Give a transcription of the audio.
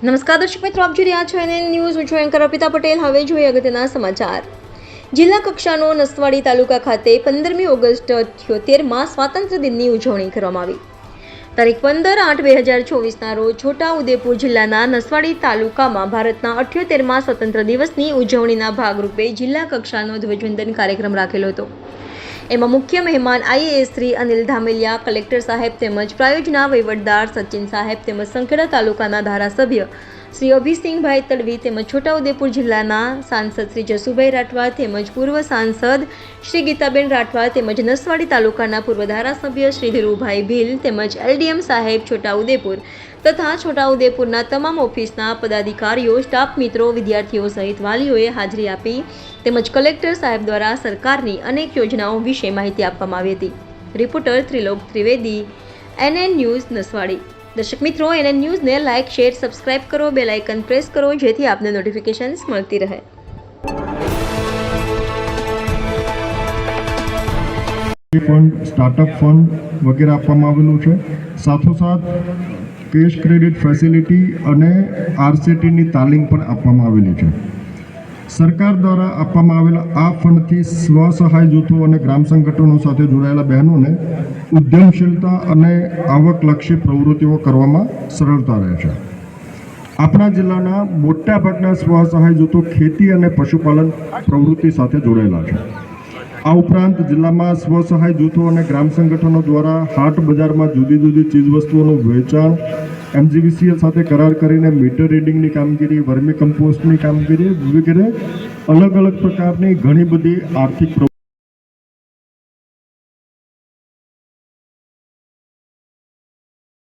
નમસ્કાર દર્શક મિત્રો, આપ જોઈ રહ્યા છો એનએન ન્યૂઝ. હું છું એન્કર અર્પિતા પટેલ. હવે જોઈએ અગત્યના સમાચાર. જિલ્લા કક્ષાનો નસવાડી તાલુકા ખાતે 15મી ઓગસ્ટ 78માં સ્વાતંત્ર્ય દિનની ઉજવણી કરવામાં આવી. તારીખ 15/8/2024ના રોજ છોટાઉદેપુર જિલ્લાના નસવાડી તાલુકામાં ભારતના 78મા સ્વતંત્ર દિવસની ઉજવણીના ભાગરૂપે જિલ્લા કક્ષાનો ધ્વજવંદન કાર્યક્રમ રાખેલો હતો. એમાં મુખ્ય મહેમાન આઈએએસ શ્રી અનિલ ધામેલિયા, કલેક્ટર સાહેબ તેમજ પ્રાયોજના વહીવટદાર સચિન સાહેબ તેમજ સંખેડા તાલુકાના ધારાસભ્ય શ્રી અભિસિંહભાઈ તડવી તેમજ છોટાઉદેપુર જિલ્લાના સાંસદ શ્રી જસુભાઈ રાઠવા તેમજ પૂર્વ સાંસદ શ્રી ગીતાબેન રાઠવા તેમજ નસવાડી તાલુકાના પૂર્વ ધારાસભ્ય શ્રી ધીરુભાઈ ભીલ તેમજ એલડીએમ સાહેબ છોટાઉદેપુર તથા છોટાઉદેપુરના તમામ ઓફિસના પદાધિકારીઓ, સ્ટાફ મિત્રો, વિદ્યાર્થીઓ સહિત વાલીઓએ હાજરી આપી તેમજ કલેક્ટર સાહેબ દ્વારા સરકારની અનેક યોજનાઓ વિશે માહિતી આપવામાં આવી હતી. Reporter Trilok Trivedi, NN news Naswadi. દર્શક મિત્રો, એનએન ન્યૂઝને લાઇક, શેર, સબસ્ક્રાઇબ કરો, બેલ આઇકન પ્રેસ કરો જેથી આપને નોટિફિકેશન્સ મળતી રહે. ફંડ, સ્ટાર્ટઅપ ફંડ વગેરે આપવામાં આવેલું છે. સાથોસાથ કેશ ક્રેડિટ ફેસિલિટી અને આરસીટીની તાલીમ પણ આપવામાં આવેલી છે. સરકાર દ્વારા આપવામાં આવેલા આ ફંડથી સ્વસહાય જૂથો અને ગ્રામ સંગઠનો સાથે જોડાયેલા બહેનોને ઉદ્યમશીલતા અને આવકલક્ષી પ્રવૃત્તિઓ કરવામાં સરળતા રહે છે. આપણા જિલ્લાના મોટાભાગના સ્વસહાય જૂથો ખેતી અને પશુપાલન પ્રવૃત્તિ સાથે જોડાયેલા છે. આ ઉપરાંત જિલ્લામાં સ્વસહાય જૂથો અને ગ્રામ સંગઠનો દ્વારા હાટ બજારમાં જુદી જુદી ચીજવસ્તુઓનું વેચાણ, એમજીવીસીએલ સાથે કરાર કરીને મીટર રીડિંગની કામગીરી, વર્મી કમ્પોસ્ટની કામગીરી વગેરે અલગ અલગ પ્રકારની ઘણી બધી આર્થિક